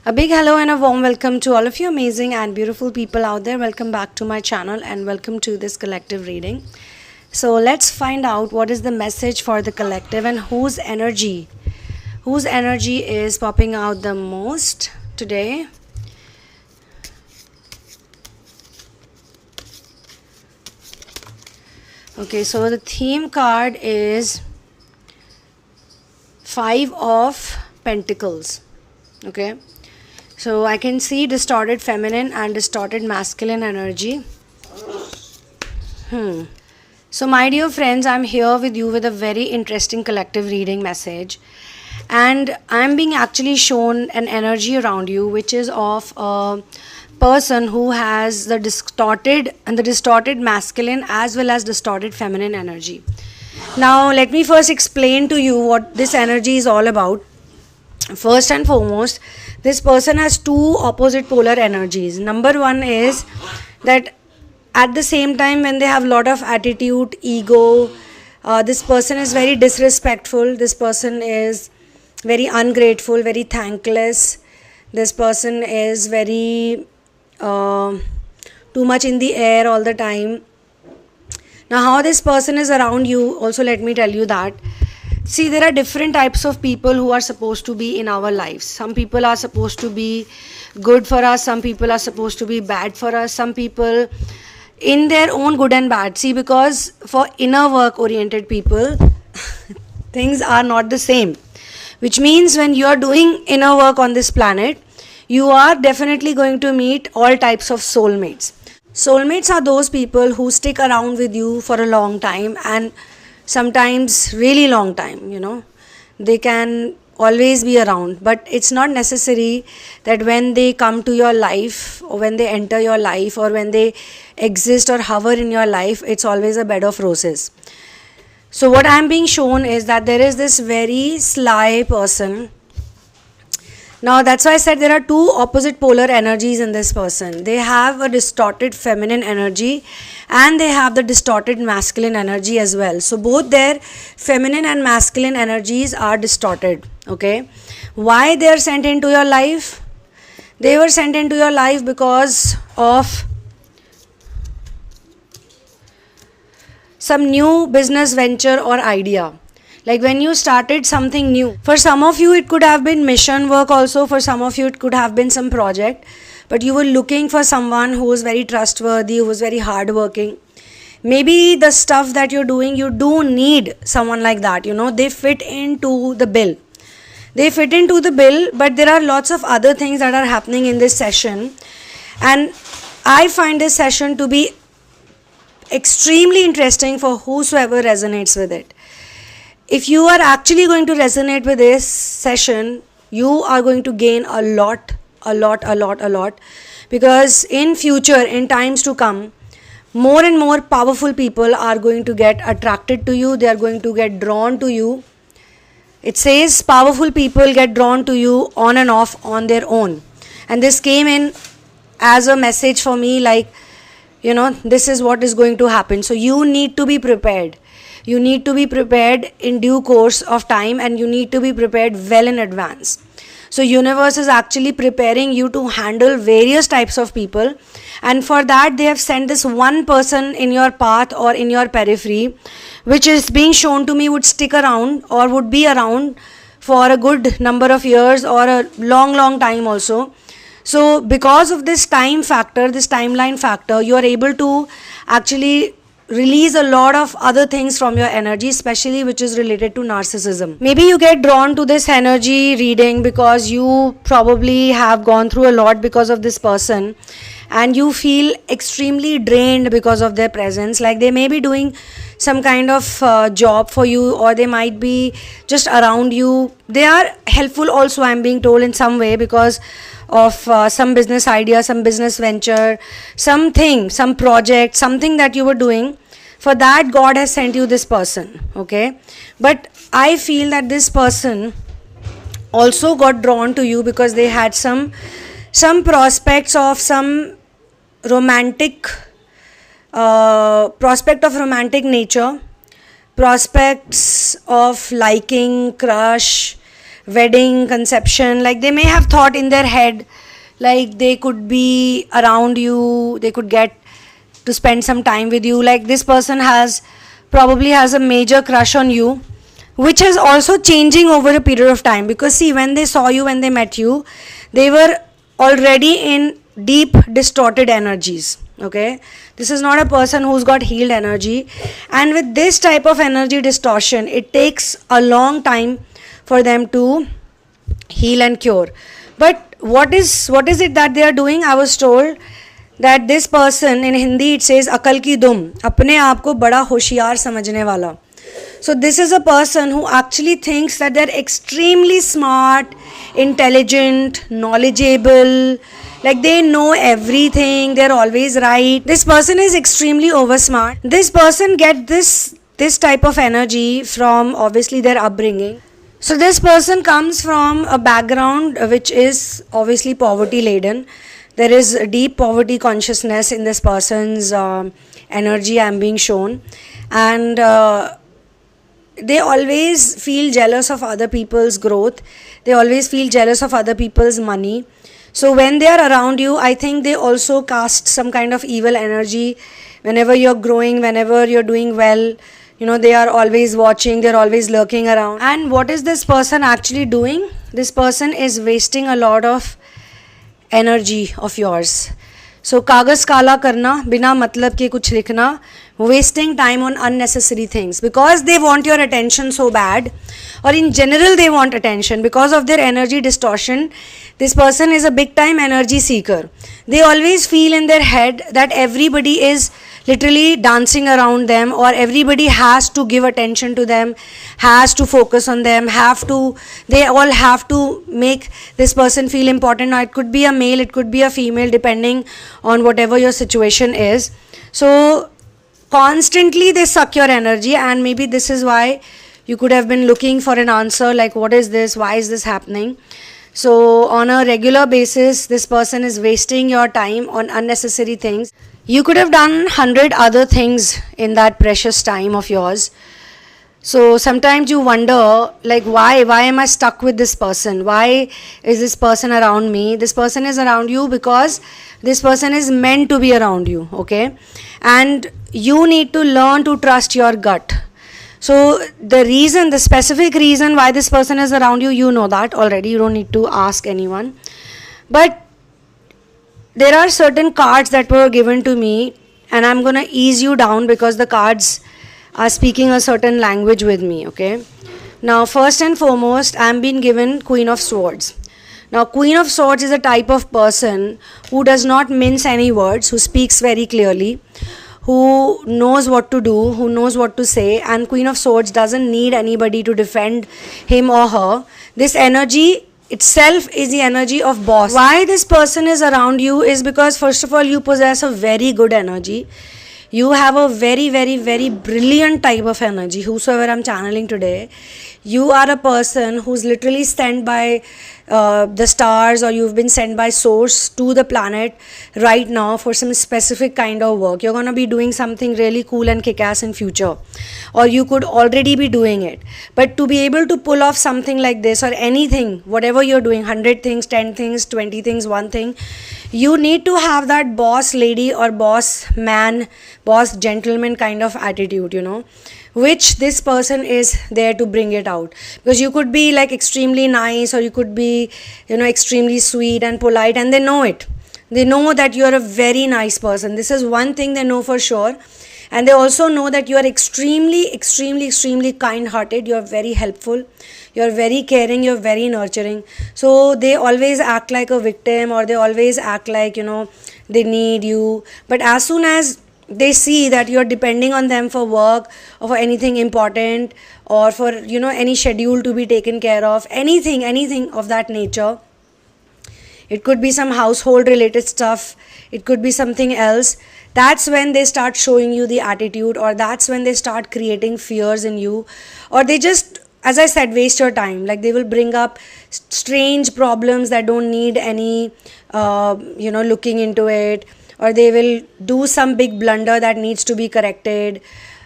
A big hello and a warm welcome to all of you amazing and beautiful people out there. Welcome back to my channel and welcome to this collective reading. So let's find out what is the message for the collective and whose energy is popping out the most today. Okay, so the theme card is Five of Pentacles. Okay, so I can see distorted feminine and distorted masculine energy. So my dear friends, I'm here with you with a very interesting collective reading message, and I'm being actually shown an energy around you which is of a person who has the distorted masculine as well as distorted feminine energy. Now let me first explain to you what this energy is all about. First and foremost, this person has two opposite polar energies. Number one is that at the same time when they have a lot of attitude, ego, this person is very disrespectful, this person is very ungrateful, very thankless, this person is very too much in the air all the time. Now how this person is around you, also let me tell you that, see, there are different types of people who are supposed to be in our lives. Some people are supposed to be good for us, some people are supposed to be bad for us, some people in their own good and bad. See, because for inner work oriented people, things are not the same. Which means when you are doing inner work on this planet, you are definitely going to meet all types of soulmates. Soulmates are those people who stick around with you for a long time, and sometimes really long time, they can always be around, but it's not necessary that when they come to your life or when they enter your life or when they exist or hover in your life, it's always a bed of roses. So what I'm being shown is that there is this very sly person. Now that's why I said there are two opposite polar energies in this person. They have a distorted feminine energy and they have the distorted masculine energy as well. So both their feminine and masculine energies are distorted. Okay, why they are sent into your life? They were sent into your life because of some new business venture or idea. Like when you started something new. For some of you it could have been mission work also. For some of you it could have been some project. But you were looking for someone who was very trustworthy, who was very hardworking. Maybe the stuff that you're doing, you do need someone like that. They fit into the bill. They fit into the bill, but there are lots of other things that are happening in this session. And I find this session to be extremely interesting for whosoever resonates with it. If you are actually going to resonate with this session, you are going to gain a lot, because in future, in times to come, more and more powerful people are going to get attracted to you. They are going to get drawn to you. It says powerful people get drawn to you on and off on their own. And this came in as a message for me, like, this is what is going to happen. So you need to be prepared. You need to be prepared in due course of time, and you need to be prepared well in advance. So universe is actually preparing you to handle various types of people, and for that they have sent this one person in your path or in your periphery, which is being shown to me would stick around or would be around for a good number of years or a long time also. So because of this time factor, this timeline factor, you are able to actually release a lot of other things from your energy, especially which is related to narcissism. Maybe you get drawn to this energy reading because you probably have gone through a lot because of this person, and you feel extremely drained because of their presence. Like they may be doing some kind of job for you, or they might be just around you. They are helpful also, I'm being told, in some way because of some business idea, some business venture, something, some project, something that you were doing. For that, God has sent you this person. Okay, but I feel that this person also got drawn to you because they had some prospects of some romantic prospect of romantic nature, prospects of liking, crush, wedding, conception. Like they may have thought in their head, like they could be around you, they could get to spend some time with you. Like this person probably has a major crush on you, which is also changing over a period of time. Because see, when they saw you, when they met you, they were already in deep distorted energies. Okay, this is not a person who's got healed energy, and with this type of energy distortion, it takes a long time for them to heal and cure. But what is it that they are doing? I was told that this person, in Hindi it says akal ki dum, apne aap ko bada होशियार समझने वाला. So this is a person who actually thinks that they're extremely smart, intelligent, knowledgeable, like they know everything, they're always right. This person is extremely oversmart. This person gets this type of energy from obviously their upbringing. So this person comes from a background which is obviously poverty laden. There is deep poverty consciousness in this person's energy I'm being shown. And they always feel jealous of other people's growth. They always feel jealous of other people's money. So when they are around you, I think they also cast some kind of evil energy. Whenever you're growing, whenever you're doing well, they are always watching, they're always lurking around. And what is this person actually doing? This person is wasting a lot of energy of yours. So कागज काला करना, बिना मतलब के कुछ लिखना, wasting time on unnecessary things, because they want your attention so bad, or in general they want attention because of their energy distortion. This person is a big time energy seeker. They always feel in their head that everybody is literally dancing around them, or everybody has to give attention to them, has to focus on them, they all have to make this person feel important. Now it could be a male, it could be a female, depending on whatever your situation is. So constantly they suck your energy, and maybe this is why you could have been looking for an answer, like what is this, why is this happening? So on a regular basis, this person is wasting your time on unnecessary things. You could have done 100 other things in that precious time of yours. So sometimes you wonder, like, why am I stuck with this person? Why is this person around me? This person is around you because this person is meant to be around you, okay? And you need to learn to trust your gut. So the specific reason why this person is around you, you know that already. You don't need to ask anyone. But there are certain cards that were given to me, and I'm going to ease you down because the cards are speaking a certain language with me, okay? Now, first and foremost, I'm being given Queen of Swords. Now, Queen of Swords is a type of person who does not mince any words, who speaks very clearly, who knows what to do, who knows what to say, and Queen of Swords doesn't need anybody to defend him or her. This energy itself is the energy of boss. Why this person is around you is because, first of all, you possess a very good energy. You have a very, very, very brilliant type of energy. Whosoever I'm channeling today, you are a person who's literally sent by the stars, or you've been sent by source to the planet right now for some specific kind of work. You're going to be doing something really cool and kick-ass in future, or you could already be doing it. But to be able to pull off something like this, or anything, whatever you're doing, 100 things, 10 things, 20 things, one thing, you need to have that boss lady or boss man, boss gentleman kind of attitude, which this person is there to bring it out. Because you could be like extremely nice, or you could be, extremely sweet and polite, and they know it. They know that you are a very nice person. This is one thing they know for sure. And they also know that you are extremely, extremely, extremely kind-hearted. You are very helpful. You are very caring. You are very nurturing. So they always act like a victim, or they always act like, they need you. But as soon as they see that you're depending on them for work, or for anything important, or for any schedule to be taken care of, anything of that nature, it could be some household related stuff, it could be something else, that's when they start showing you the attitude, or that's when they start creating fears in you, or they just, as I said, waste your time. Like they will bring up strange problems that don't need any looking into it, or they will do some big blunder that needs to be corrected,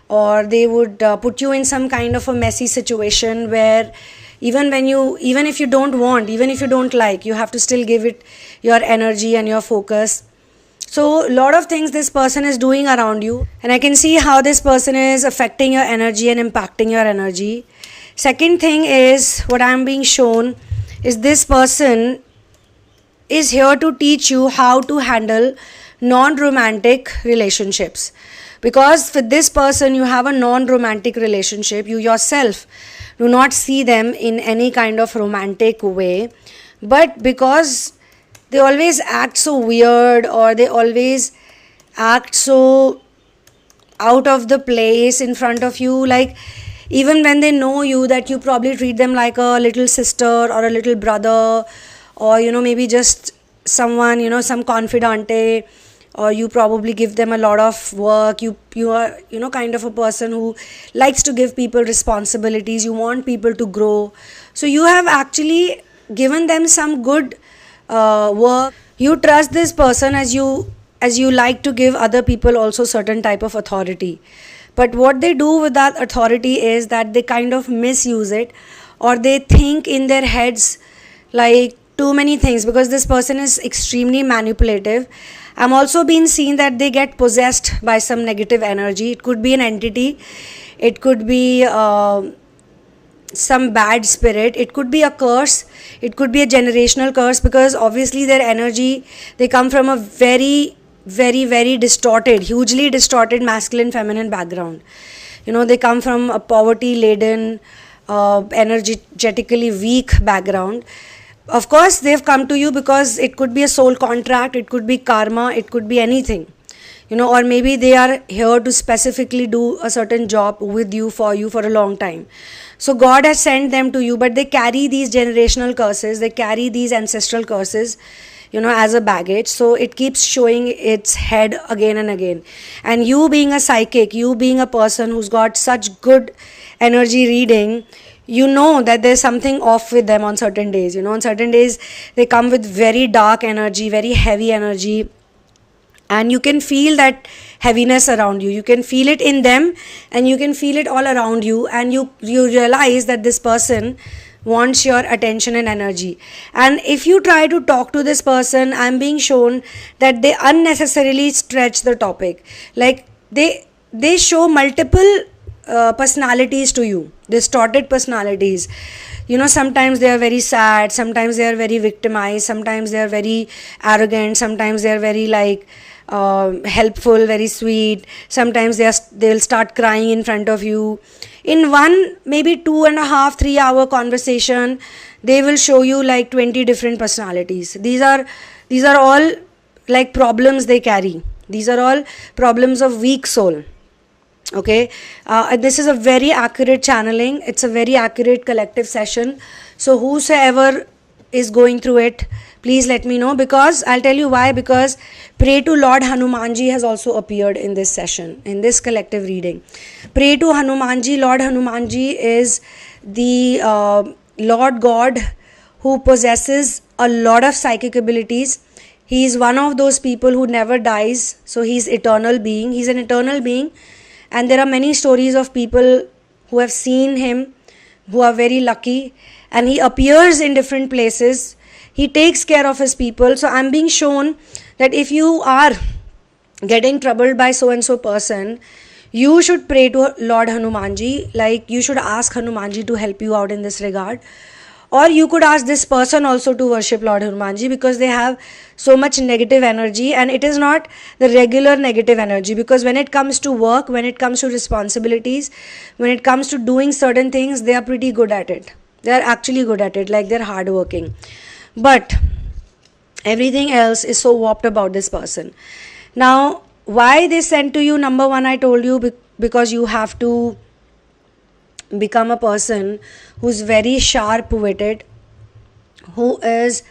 or they would put you in some kind of a messy situation where Even if you don't want, even if you don't like, you have to still give it your energy and your focus. So a lot of things this person is doing around you, and I can see how this person is affecting your energy and impacting your energy. Second thing is, what I'm being shown is this person is here to teach you how to handle non-romantic relationships. Because with this person you have a non-romantic relationship, you yourself do not see them in any kind of romantic way, but because they always act so weird, or they always act so out of the place in front of you, like even when they know you, that you probably treat them like a little sister or a little brother, or maybe just someone, some confidante, or you probably give them a lot of work. You are kind of a person who likes to give people responsibilities. You want people to grow, so you have actually given them some good work. You trust this person as you like to give other people also certain type of authority. But what they do with that authority is that they kind of misuse it, or they think in their heads like too many things, because this person is extremely manipulative. I'm also being seen that they get possessed by some negative energy. It could be an entity, it could be some bad spirit, it could be a curse, it could be a generational curse, because obviously their energy, they come from a very very distorted, hugely distorted masculine feminine background. They come from a poverty laden, energetically weak background. Of course they've come to you because it could be a soul contract, it could be karma, it could be anything, or maybe they are here to specifically do a certain job with you for a long time. So God has sent them to you, but they carry these generational curses, they carry these ancestral curses, as a baggage. So it keeps showing its head again and again. And you being a psychic, you being a person who's got such good energy reading, that there's something off with them on certain days. On certain days they come with very dark energy, very heavy energy, and you can feel that heaviness around you. You can feel it in them, and you can feel it all around you, and you realize that this person wants your attention and energy. And if you try to talk to this person, I'm being shown that they unnecessarily stretch the topic. Like they show multiple personalities to you, distorted personalities. Sometimes they are very sad, sometimes they are very victimized, sometimes they are very arrogant, sometimes they are very helpful, very sweet, sometimes they'll start crying in front of you. In one maybe 2.5-3 hour conversation, they will show you like 20 different personalities. These are all like problems they carry. These are all problems of weak soul. Okay, this is a very accurate channeling. It's a very accurate collective session. So whosoever is going through it, please let me know, because I'll tell you why. Because Pray to Lord Hanumanji has also appeared in this session, in this collective reading. Pray to Hanumanji. Lord Hanumanji is the Lord God who possesses a lot of psychic abilities. He is one of those people who never dies. So he's eternal being. He's an eternal being. And there are many stories of people who have seen him, who are very lucky. And he appears in different places. He takes care of his people. So I'm being shown that if you are getting troubled by so and so person, you should pray to Lord Hanumanji. Like you should ask Hanumanji to help you out in this regard. Or you could ask this person also to worship Lord Hanumanji, because they have so much negative energy, and it is not the regular negative energy. Because when it comes to work, when it comes to responsibilities, when it comes to doing certain things, they are pretty good at it. They are actually good at it, like they're hardworking. But everything else is so warped about this person. Now, why they sent to you? Number one, I told you, because you have to become a person who's very sharp-witted, who is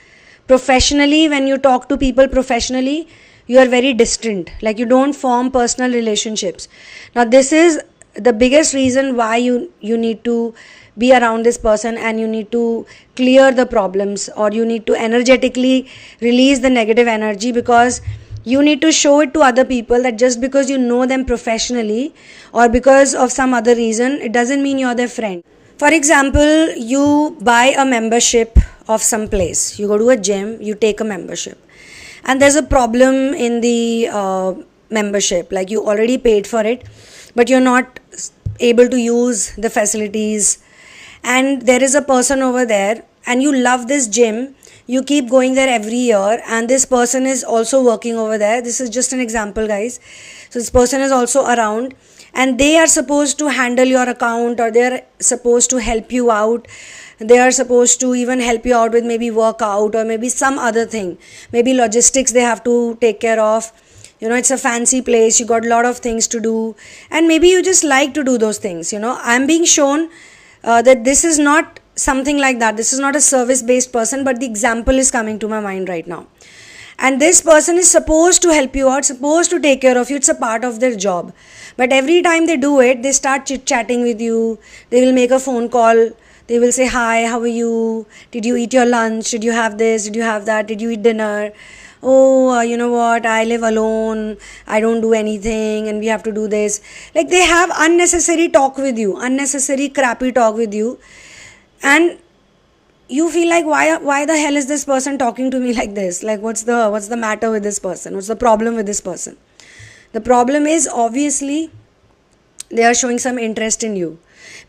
professionally, when you talk to people professionally, you are very distant, like you don't form personal relationships. Now this is the biggest reason why you need to be around this person, and you need to clear the problems, or you need to energetically release the negative energy, because you need to show it to other people that just because you know them professionally or because of some other reason, it doesn't mean you're their friend. For example, you buy a membership of some place. You go to a gym, you take a membership. And there's a problem in the membership. Like you already paid for it, but you're not able to use the facilities. And there is a person over there and you love this gym. You keep going there every year and this person is also working over there. This is just an example, guys. So this person is also around and they are supposed to handle your account, or they are supposed to help you out. They are supposed to even help you out with maybe workout or maybe some other thing. Maybe logistics they have to take care of. It's a fancy place. You got a lot of things to do. And maybe you just like to do those things. I'm being shown that this is not something like that. This is not a service-based person, but the example is coming to my mind right now. And this person is supposed to help you out, supposed to take care of you. It's a part of their job. But every time they do it, they start chit-chatting with you. They will make a phone call. They will say, hi, how are you? Did you eat your lunch? Did you have this? Did you have that? Did you eat dinner? Oh, you know what? I live alone. I don't do anything and we have to do this. Like they have unnecessary talk with you, unnecessary crappy talk with you. And you feel like, why the hell is this person talking to me like this? Like what's the matter with this person? What's the problem with this person? The problem is obviously they are showing some interest in you.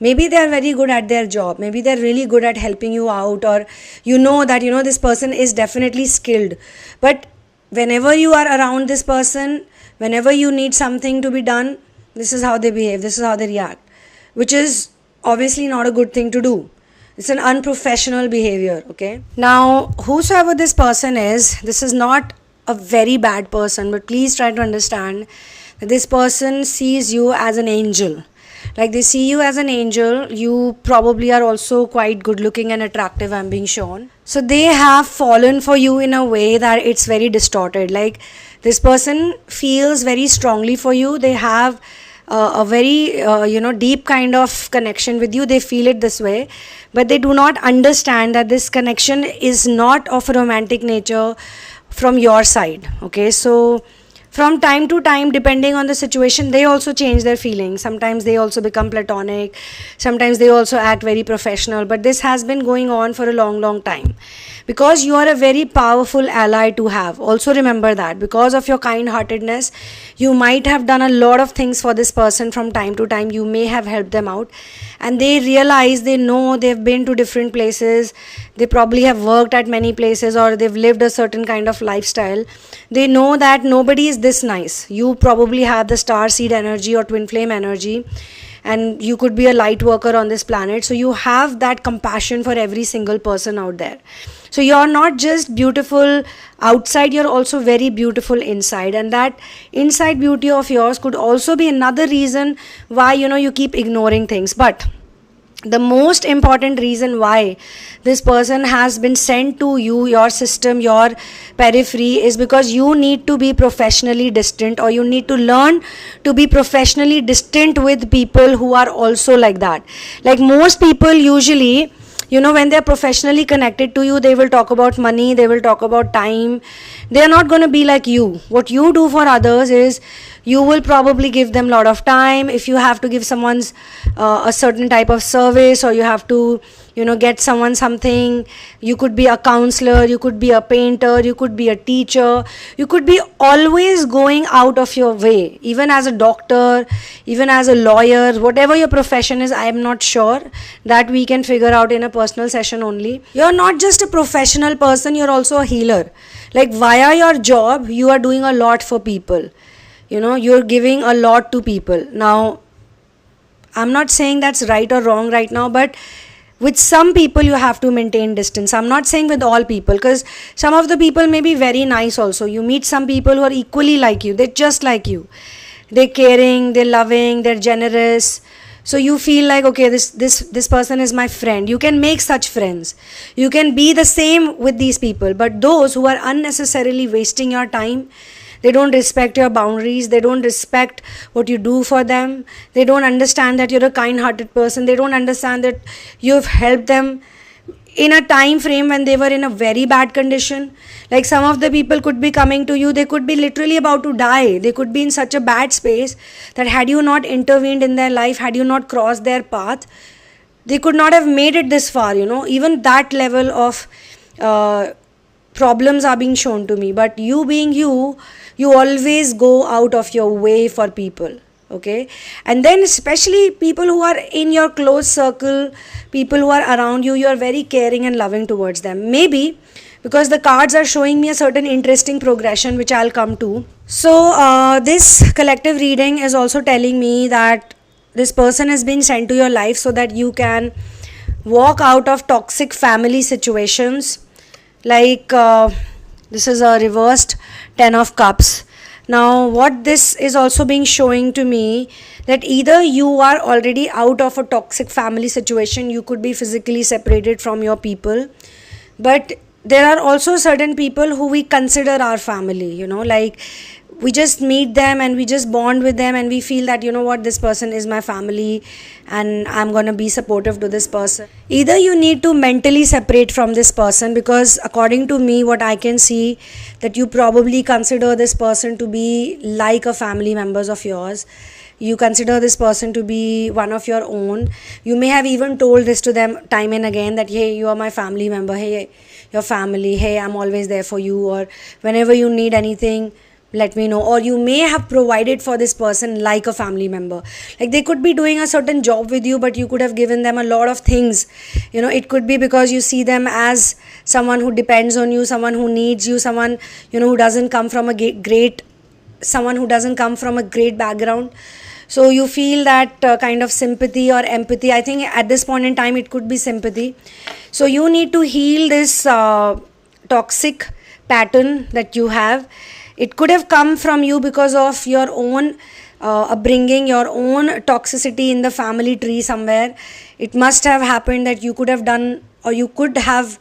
Maybe they are very good at their job. Maybe they're really good at helping you out, or that this person is definitely skilled. But whenever you are around this person, whenever you need something to be done, this is how they behave, this is how they react, which is obviously not a good thing to do. It's an unprofessional behavior, okay? Now, whosoever this person is, this is not a very bad person, but please try to understand that this person sees you as an angel. Like they see you as an angel. You probably are also quite good looking and attractive, I'm being shown. So they have fallen for you in a way that it's very distorted. Like this person feels very strongly for you. They have a very deep kind of connection with you. They feel it this way, but they do not understand that this connection is not of a romantic nature from your side. Okay, so from time to time, depending on the situation, they also change their feelings. Sometimes they also become platonic. Sometimes they also act very professional. But this has been going on for a long time. Because you are a very powerful ally to have. Also remember that. Because of your kind-heartedness, you might have done a lot of things for this person from time to time. You may have helped them out. And they realize, they know they've been to different places. They probably have worked at many places, or they've lived a certain kind of lifestyle. They know that nobody is this nice. You probably have the star seed energy or twin flame energy, and you could be a light worker on this planet. So you have that compassion for every single person out there. So you're not just beautiful outside, you're also very beautiful inside. And that inside beauty of yours could also be another reason why, you keep ignoring things. But the most important reason why this person has been sent to you, your system, your periphery, is because you need to be professionally distant, or you need to learn to be professionally distant with people who are also like that. Like most people usually, when they're professionally connected to you, they will talk about money, they will talk about time. They're not going to be like you. What you do for others is you will probably give them a lot of time. If you have to give someone's a certain type of service, or you have to get someone something, you could be a counselor, you could be a painter, you could be a teacher, you could be always going out of your way, even as a doctor, even as a lawyer, whatever your profession is. I am not sure. That we can figure out in a personal session only. You're not just a professional person, you're also a healer. Like via your job, you are doing a lot for people. You're giving a lot to people. Now, I'm not saying that's right or wrong right now, but with some people you have to maintain distance. I'm not saying with all people, because some of the people may be very nice also. You meet some people who are equally like you. They're just like you. They're caring, they're loving, they're generous. So you feel like, okay, this person is my friend. You can make such friends. You can be the same with these people. But those who are unnecessarily wasting your time, they don't respect your boundaries. They don't respect what you do for them. They don't understand that you're a kind-hearted person. They don't understand that you've helped them in a time frame when they were in a very bad condition. Like some of the people could be coming to you, they could be literally about to die. They could be in such a bad space that had you not intervened in their life, had you not crossed their path, they could not have made it this far, even that level of problems are being shown to me. But you being you always go out of your way for people, okay? And then especially people who are in your close circle, people who are around you, you are very caring and loving towards them. Maybe because the cards are showing me a certain interesting progression, which I'll come to. So this collective reading is also telling me that this person has been sent to your life so that you can walk out of toxic family situations. Like this is a reversed 10 of cups. Now what this is also being showing to me, that either you are already out of a toxic family situation, you could be physically separated from your people, but there are also certain people who we consider our family, like we just meet them and we just bond with them and we feel that, this person is my family and I'm going to be supportive to this person. Either you need to mentally separate from this person, because according to me, what I can see, that you probably consider this person to be like a family members of yours. You consider this person to be one of your own. You may have even told this to them time and again, that hey, you are my family member, hey, your family, hey, I'm always there for you, or whenever you need anything, let me know. Or you may have provided for this person like a family member. Like they could be doing a certain job with you, but you could have given them a lot of things. It could be because you see them as someone who depends on you, someone who needs you, someone, who doesn't come from a great background. So you feel that kind of sympathy or empathy. I think at this point in time, it could be sympathy. So you need to heal this toxic pattern that you have. It could have come from you because of your own upbringing, your own toxicity in the family tree somewhere. It must have happened that you could have done, or you could have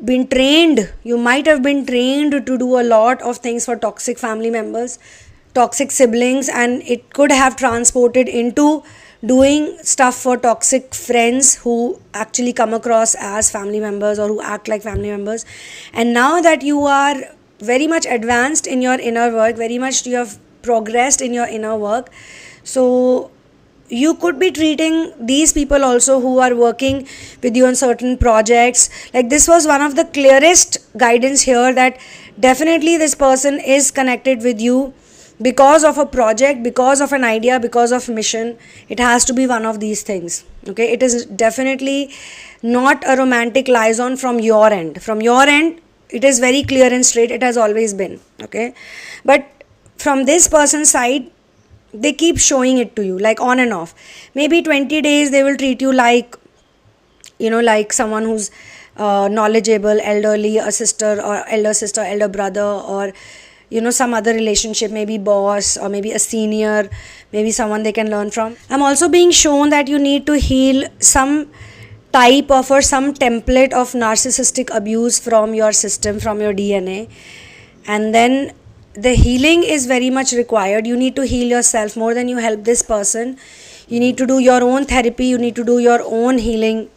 been trained. You might have been trained to do a lot of things for toxic family members, toxic siblings, and it could have transported into doing stuff for toxic friends who actually come across as family members or who act like family members. And now that you are very much advanced in your inner work, very much you have progressed in your inner work, so you could be treating these people also who are working with you on certain projects. Like this was one of the clearest guidance here, that definitely this person is connected with you because of a project, because of an idea, because of mission. It has to be one of these things, okay? It is definitely not a romantic liaison from your end. From your end, it is very clear and straight. It has always been, okay? But from this person's side, they keep showing it to you, like on and off. Maybe 20 days they will treat you like, like someone who's knowledgeable, elderly, a sister or elder sister, elder brother, or some other relationship, maybe boss, or maybe a senior, maybe someone they can learn from. I'm also being shown that you need to heal some type of or some template of narcissistic abuse from your system, from your DNA. And then the healing is very much required. You need to heal yourself more than you help this person. You need to do your own therapy, you need to do your own healing,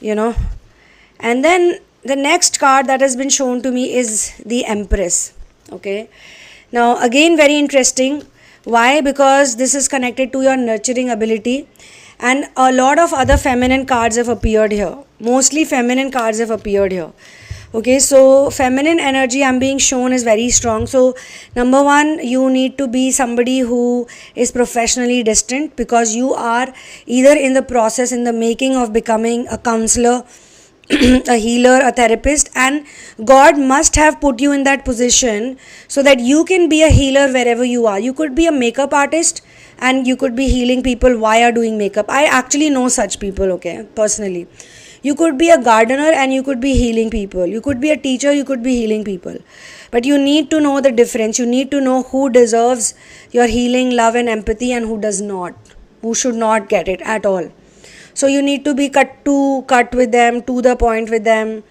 And then the next card that has been shown to me is the Empress. Okay, now again very interesting. Why? Because this is connected to your nurturing ability, and a lot of other feminine cards have appeared here. Mostly feminine cards have appeared here. Okay, so feminine energy I'm being shown is very strong. So number one, you need to be somebody who is professionally distant, because you are either in the process, in the making of becoming a counselor, a healer, a therapist, and God must have put you in that position so that you can be a healer wherever you are. You could be a makeup artist and you could be healing people via doing makeup. I actually know such people, okay, personally. You could be a gardener and you could be healing people. You could be a teacher, you could be healing people. But you need to know the difference. You need to know who deserves your healing, love and empathy, and who does not, who should not get it at all. So you need to be cut with them, to the point with them,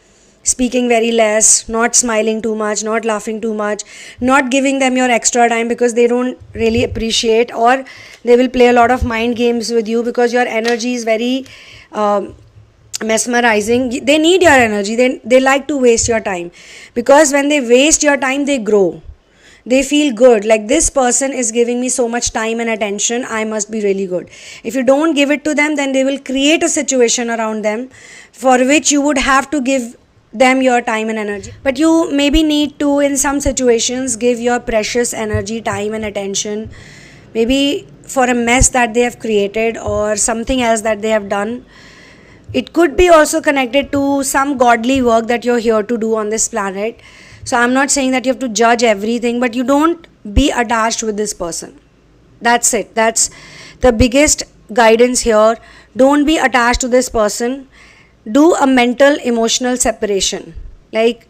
speaking very less, not smiling too much, not laughing too much, not giving them your extra time because they don't really appreciate, or they will play a lot of mind games with you because your energy is very mesmerizing. They need your energy. They like to waste your time, because when they waste your time, they grow. They feel good, like this person is giving me so much time and attention, I must be really good. If you don't give it to them, then they will create a situation around them for which you would have to give them your time and energy. But you maybe need to, in some situations, give your precious energy, time and attention, maybe for a mess that they have created or something else that they have done. It could be also connected to some godly work that you're here to do on this planet. So I'm not saying that you have to judge everything, but you don't be attached with this person. That's it. That's the biggest guidance here. Don't be attached to this person. Do a mental, emotional separation. Like,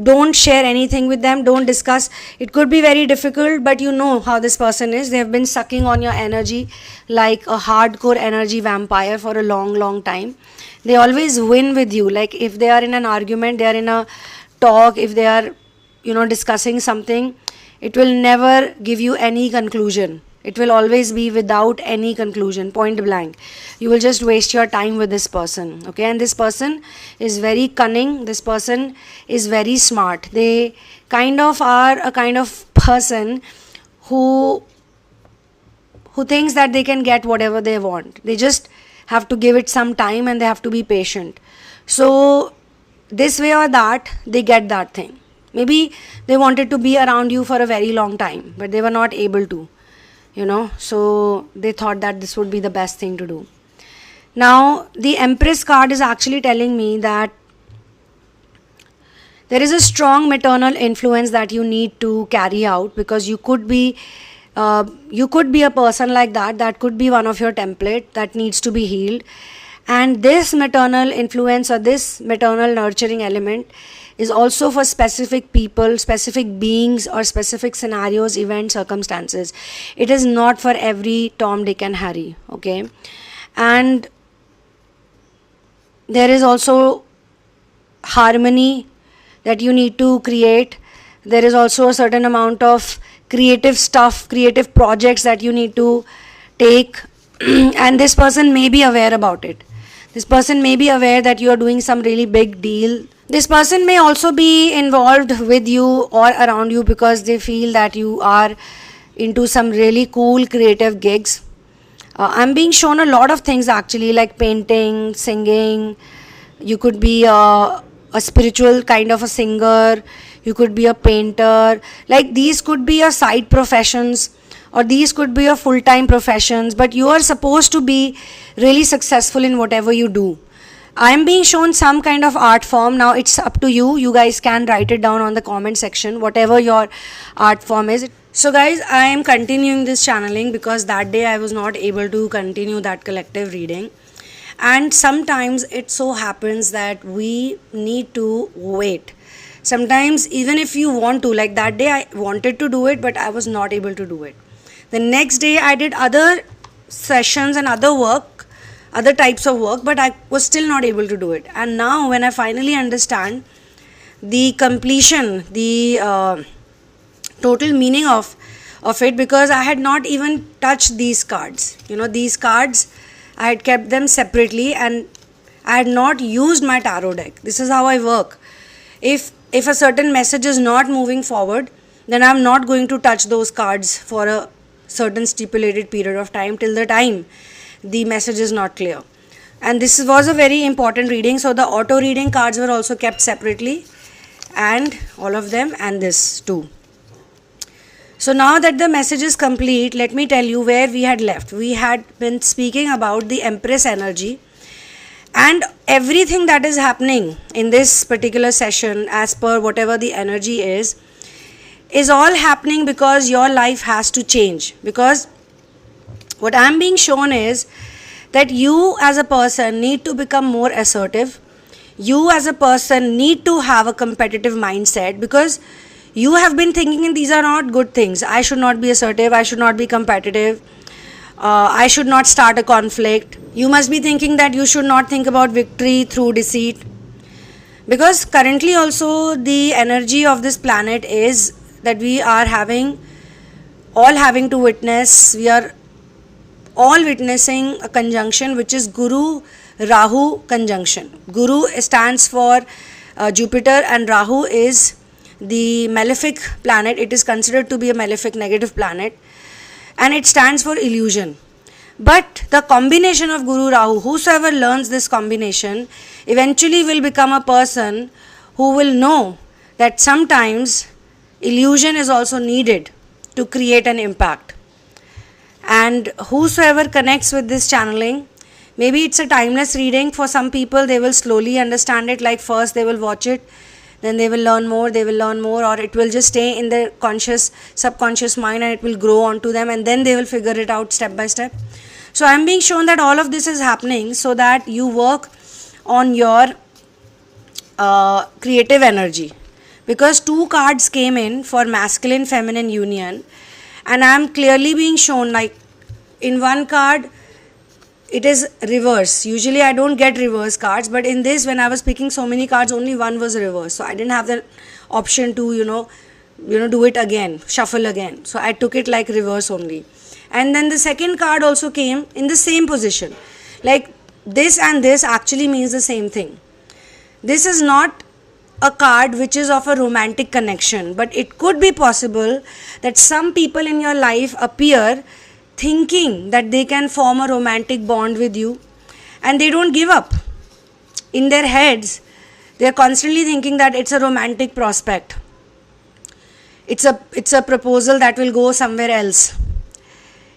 don't share anything with them. Don't discuss. It could be very difficult, but you know how this person is. They have been sucking on your energy like a hardcore energy vampire for a long, long time. They always win with you. Like, if they are in an argument, they are in a talk, if they are, discussing something, it will never give you any conclusion. It will always be without any conclusion, point blank. You will just waste your time with this person, okay? And this person is very cunning. This person is very smart. They kind of are a kind of person who thinks that they can get whatever they want. They just have to give it some time and they have to be patient. So this way or that, they get that thing. Maybe they wanted to be around you for a very long time, but they were not able to. So they thought that this would be the best thing to do. Now, the Empress card is actually telling me that there is a strong maternal influence that you need to carry out, because you could be a person like that. That could be one of your template that needs to be healed. And this maternal influence or this maternal nurturing element is also for specific people, specific beings, or specific scenarios, events, circumstances. It is not for every Tom, Dick and Harry, okay? And there is also harmony that you need to create. There is also a certain amount of creative stuff, creative projects that you need to take. And this person may be aware about it. This person may be aware that you are doing some really big deal. This person may also be involved with you or around you because they feel that you are into some really cool creative gigs. I'm being shown a lot of things actually, like painting, singing. You could be a spiritual kind of a singer. You could be a painter. Like, these could be your side professions, or these could be your full-time professions, but you are supposed to be really successful in whatever you do. I am being shown some kind of art form. Now it's up to you. You guys can write it down on the comment section, whatever your art form is. So guys, I am continuing this channeling because that day I was not able to continue that collective reading. And sometimes it so happens that we need to wait. Sometimes even if you want to, like that day I wanted to do it, but I was not able to do it. The next day I did other sessions and other types of work, but I was still not able to do it. And now when I finally understand the completion, the total meaning of it, because I had not even touched these cards. These cards, I had kept them separately and I had not used my tarot deck. This is how I work. If a certain message is not moving forward, then I'm not going to touch those cards for a certain stipulated period of time till the time the message is not clear. And this was a very important reading, so the auto reading cards were also kept separately, and all of them, and this too. So now that the message is complete, let me tell you where we had left. We had been speaking about the Empress energy, and everything that is happening in this particular session, as per whatever the energy is all happening because your life has to change. Because what I am being shown is that you as a person need to become more assertive. You as a person need to have a competitive mindset, because you have been thinking these are not good things. I should not be assertive. I should not be competitive. I should not start a conflict. You must be thinking that you should not think about victory through deceit. Because currently also the energy of this planet is that we are all having to witness, we are all witnessing a conjunction which is Guru Rahu conjunction. Guru stands for Jupiter and Rahu is the malefic planet. It is considered to be a malefic negative planet, and it stands for illusion. But the combination of Guru Rahu, whosoever learns this combination eventually will become a person who will know that sometimes illusion is also needed to create an impact. And whosoever connects with this channeling, maybe it's a timeless reading. For some people, they will slowly understand it, like first they will watch it, then they will learn more, or it will just stay in their conscious, subconscious mind, and it will grow onto them, and then they will figure it out step by step. So I am being shown that all of this is happening so that you work on your creative energy. Because 2 cards came in for masculine feminine union, and I am clearly being shown, like in one card it is reverse. Usually I don't get reverse cards, but in this, when I was picking so many cards, only one was reverse, so I didn't have the option to do it again, shuffle again, so I took it like reverse only. And then the second card also came in the same position, like this and this actually means the same thing. This is not a card which is of a romantic connection, but it could be possible that some people in your life appear thinking that they can form a romantic bond with you, and they don't give up. In their heads, they are constantly thinking that it's a romantic prospect, it's a proposal that will go somewhere else,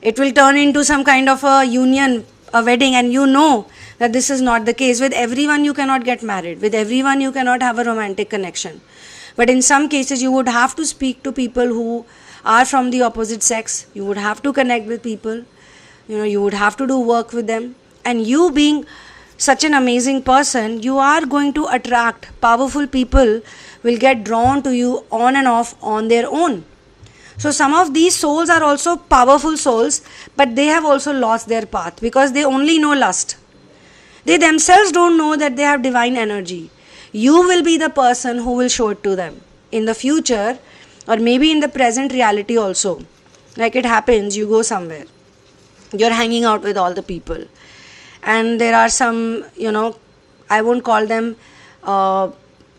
it will turn into some kind of a union, a wedding, and you know that this is not the case. With everyone you cannot get married, with everyone you cannot have a romantic connection, but in some cases you would have to speak to people who are from the opposite sex, you would have to connect with people, you would have to do work with them, and you being such an amazing person, you are going to attract powerful people, will get drawn to you on and off on their own. So some of these souls are also powerful souls, but they have also lost their path because they only know lust. They themselves don't know that they have divine energy. You will be the person who will show it to them in the future, or maybe in the present reality also. Like it happens, you go somewhere, you're hanging out with all the people, and there are some, I won't call them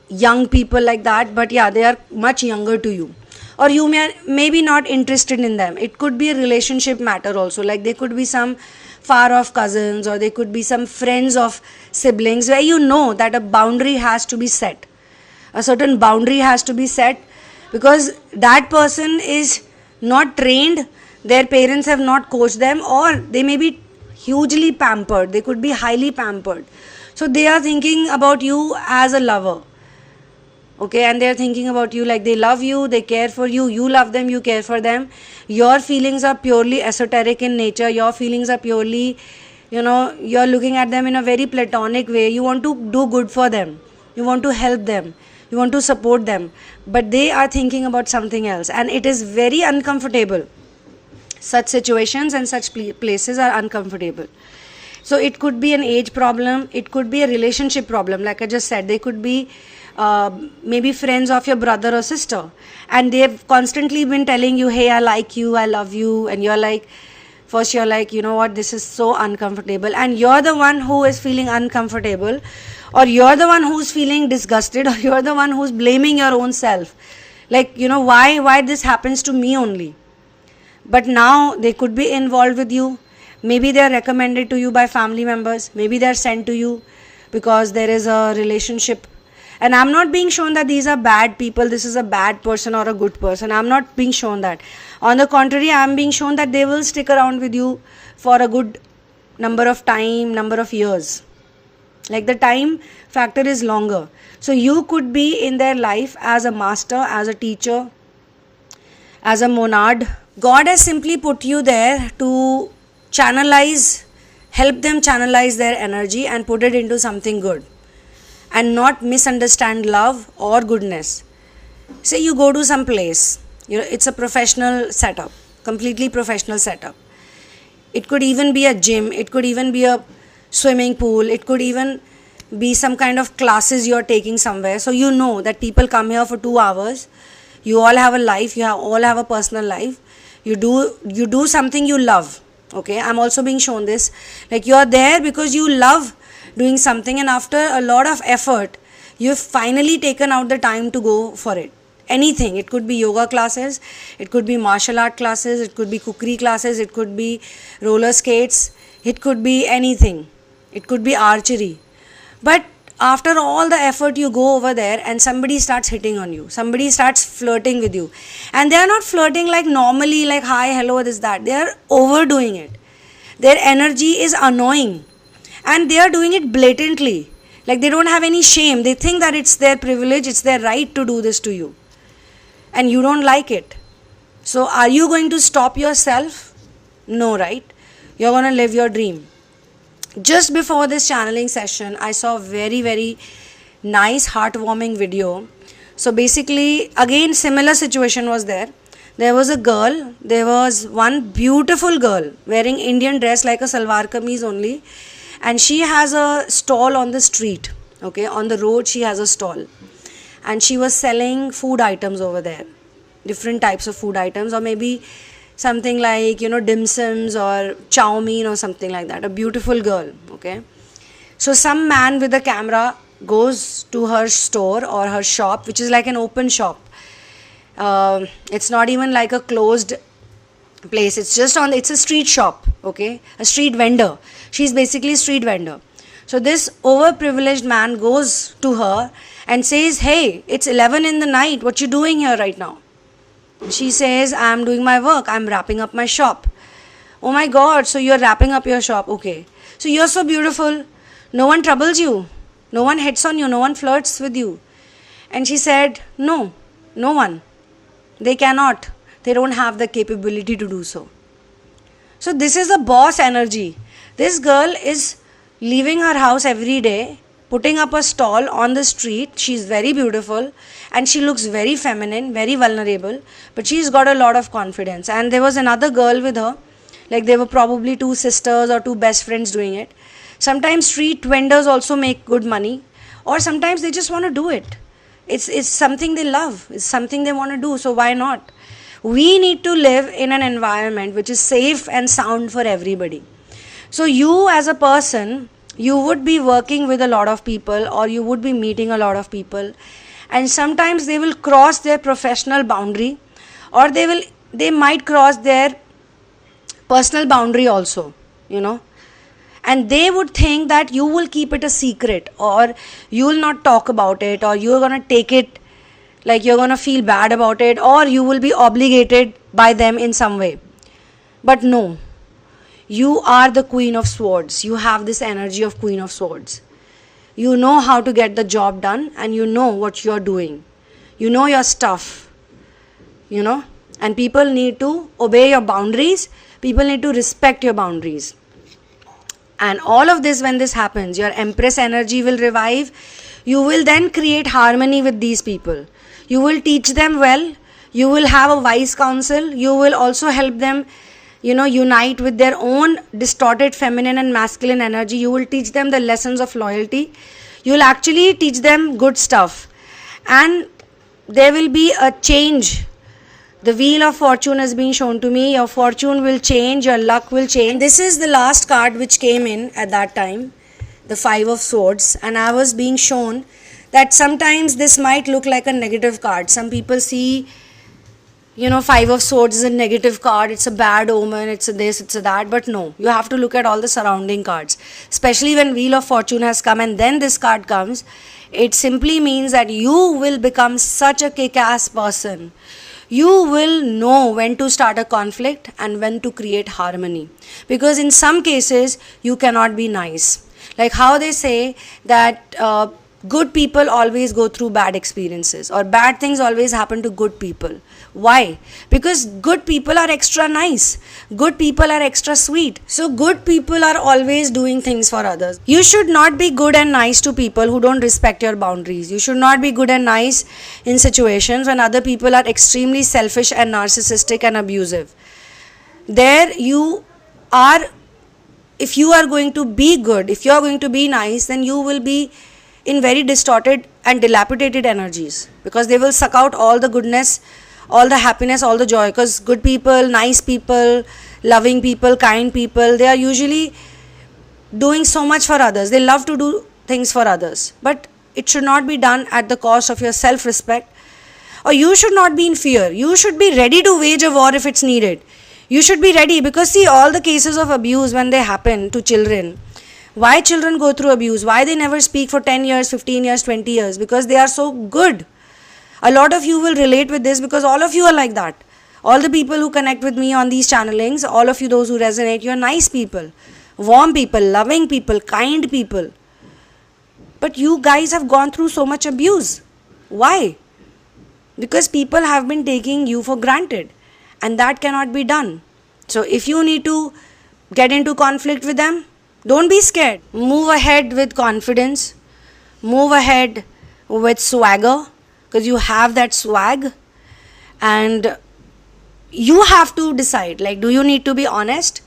young people like that, but yeah, they are much younger to you, or you may be not interested in them. It could be a relationship matter also, like they could be some far off cousins, or they could be some friends of siblings, where you know that a boundary has to be set, a certain boundary has to be set, because that person is not trained, their parents have not coached them, or they may be hugely pampered, they could be highly pampered, so they are thinking about you as a lover, okay, and they are thinking about you like they love you, they care for you, you love them, you care for them. Your feelings are purely esoteric in nature, your feelings are purely, you're looking at them in a very platonic way, you want to do good for them, you want to help them, you want to support them, but they are thinking about something else, and it is very uncomfortable. Such situations and such places are uncomfortable. So it could be an age problem, it could be a relationship problem, like I just said. They could be maybe friends of your brother or sister, and they've constantly been telling you, hey, I like you, I love you, and you're like, first you're like, you know what, this is so uncomfortable, and you're the one who is feeling uncomfortable, or you're the one who's feeling disgusted, or you're the one who's blaming your own self, like, why this happens to me only. But now they could be involved with you, maybe they are recommended to you by family members, maybe they are sent to you because there is a relationship. And I'm not being shown that these are bad people, this is a bad person or a good person. I'm not being shown that. On the contrary, I'm being shown that they will stick around with you for a good number of years. Like the time factor is longer. So you could be in their life as a master, as a teacher, as a monad. God has simply put you there to help them channelize their energy and put it into something good, and not misunderstand love or goodness. Say you go to some place, it's a professional setup, completely professional setup. It could even be a gym, it could even be a swimming pool, it could even be some kind of classes you're taking somewhere. So you know that people come here for 2 hours, you all have a life, all have a personal life, you do something you love. Okay, I'm also being shown this, like you're there because you love doing something, and after a lot of effort you've finally taken out the time to go for it. anything. It could be yoga classes, it could be martial art classes, it could be cookery classes, it could be roller skates, it could be anything, it could be archery. But after all the effort, you go over there and somebody starts hitting on you, somebody starts flirting with you, and they are not flirting like normally, like hi, hello, this, that. They are overdoing it. Their energy is annoying and they are doing it blatantly. Like they don't have any shame. They think that it's their privilege, it's their right to do this to you, and you don't like it. So are you going to stop yourself? No, right? You're going to live your dream. Just before this channeling session, I saw a very, very nice, heartwarming video. So basically, again, similar situation was there. There was a girl, there was one beautiful girl wearing Indian dress like a salwar kameez only, and she has a stall on the street, okay, on the road she has a stall, and she was selling food items over there, different types of food items, or maybe something like, dim sums or chow mein or something like that. A beautiful girl, okay. So some man with a camera goes to her store or her shop, which is like an open shop. It's not even like a closed place, it's a street shop, okay, a street vendor. She's basically a street vendor. So this overprivileged man goes to her and says, hey, it's 11 in the night, what you doing here right now? She says, I'm doing my work, I'm wrapping up my shop. Oh my God, so you're wrapping up your shop, okay. So you're so beautiful, no one troubles you, no one hits on you, no one flirts with you. And she said, no one. They cannot. They don't have the capability to do so. So this is a boss energy. This girl is leaving her house every day, putting up a stall on the street. She's very beautiful and she looks very feminine, very vulnerable, but she's got a lot of confidence. And there was another girl with her, like they were probably two sisters or two best friends doing it. Sometimes street vendors also make good money, or sometimes they just want to do it. It's something they love, it's something they want to do, so why not? We need to live in an environment which is safe and sound for everybody. So you as a person, you would be working with a lot of people, or you would be meeting a lot of people, and sometimes they will cross their professional boundary, or they might cross their personal boundary also, and they would think that you will keep it a secret, or you will not talk about it, or you're going to take it like you're going to feel bad about it, or you will be obligated by them in some way. But no, you are the Queen of Swords. You have this energy of Queen of Swords. You know how to get the job done, and you know what you're doing. You know your stuff, and people need to obey your boundaries. People need to respect your boundaries. And all of this, when this happens, your empress energy will revive. You will then create harmony with these people. You will teach them well. You will have a wise counsel. You will also help them, unite with their own distorted feminine and masculine energy. You will teach them the lessons of loyalty. You will actually teach them good stuff. And there will be a change. The wheel of fortune has been shown to me. Your fortune will change, your luck will change. This is the last card which came in at that time, the 5 of Swords, and I was being shown that sometimes this might look like a negative card. Some people see, 5 of Swords is a negative card, it's a bad omen, it's a this, it's a that, but no, you have to look at all the surrounding cards. Especially when Wheel of Fortune has come and then this card comes, it simply means that you will become such a kick-ass person. You will know when to start a conflict and when to create harmony. Because in some cases, you cannot be nice. Like how they say that good people always go through bad experiences, or bad things always happen to good people. Why? Because good people are extra nice. Good people are extra sweet. So good people are always doing things for others. You should not be good and nice to people who don't respect your boundaries. You should not be good and nice in situations when other people are extremely selfish and narcissistic and abusive. There you are, if you are going to be good, if you are going to be nice, then you will be in very distorted and dilapidated energies, because they will suck out all the goodness, all the happiness, all the joy. Because good people, nice people, loving people, kind people, they are usually doing so much for others. They love to do things for others, but it should not be done at the cost of your self-respect or you should not be in fear. You should be ready to wage a war if it's needed. You should be ready, because see, all the cases of abuse when they happen to children, why children go through abuse, why they never speak for 10 years, 15 years, 20 years, because they are so good. A lot of you will relate with this because all of you are like that. All the people who connect with me on these channelings, all of you, those who resonate, you're nice people, warm people, loving people, kind people. But you guys have gone through so much abuse. Why? Because people have been taking you for granted, and that cannot be done. So if you need to get into conflict with them, don't be scared. Move ahead with confidence. Move ahead with swagger, because you have that swag. And you have to decide, like, do you need to be honest,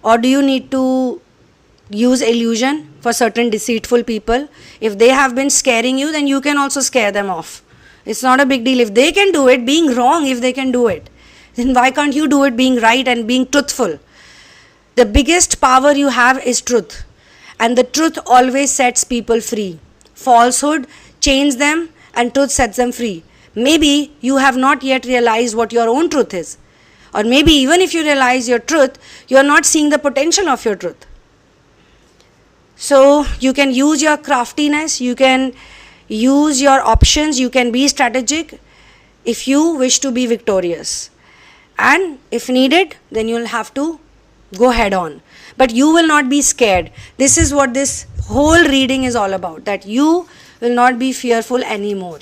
or do you need to use illusion for certain deceitful people? If they have been scaring you, then you can also scare them off. It's not a big deal. If they can do it, being wrong, if they can do it, then why can't you do it being right and being truthful? The biggest power you have is truth, and the truth always sets people free. Falsehood chains them and truth sets them free. Maybe you have not yet realized what your own truth is, or maybe even if you realize your truth, you are not seeing the potential of your truth. So you can use your craftiness, you can use your options, you can be strategic if you wish to be victorious. And if needed, then you will have to go head on. But you will not be scared. This is what this whole reading is all about, that you will not be fearful anymore.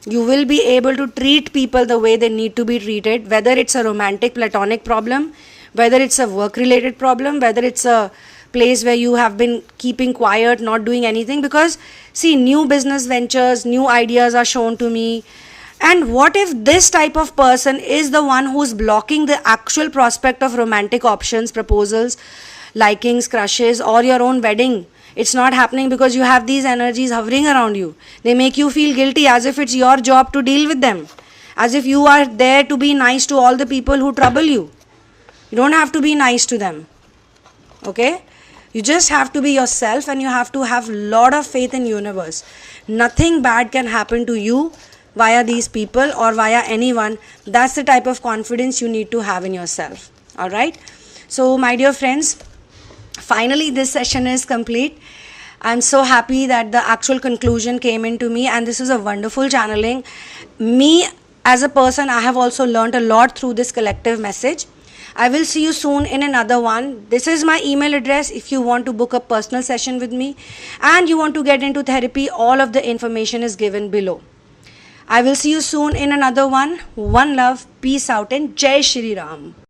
You will be able to treat people the way they need to be treated, whether it's a romantic platonic problem, whether it's a work related problem, whether it's a place where you have been keeping quiet, not doing anything. Because see, new business ventures, new ideas are shown to me. And what if this type of person is the one who's blocking the actual prospect of romantic options, proposals, likings, crushes, or your own wedding? It's not happening because you have these energies hovering around you. They make you feel guilty, as if it's your job to deal with them, as if you are there to be nice to all the people who trouble you. You don't have to be nice to them. Okay? You just have to be yourself, and you have to have a lot of faith in universe. Nothing bad can happen to you via these people or via anyone. That's the type of confidence you need to have in yourself. Alright? So my dear friends, finally this session is complete. I'm so happy that the actual conclusion came into me, and this is a wonderful channeling. Me as a person, I have also learned a lot through this collective message. I will see you soon in another one. This is my email address if you want to book a personal session with me and you want to get into therapy. All of the information is given below. I will see you soon in another one. One love, peace out, and Jai Shri Ram.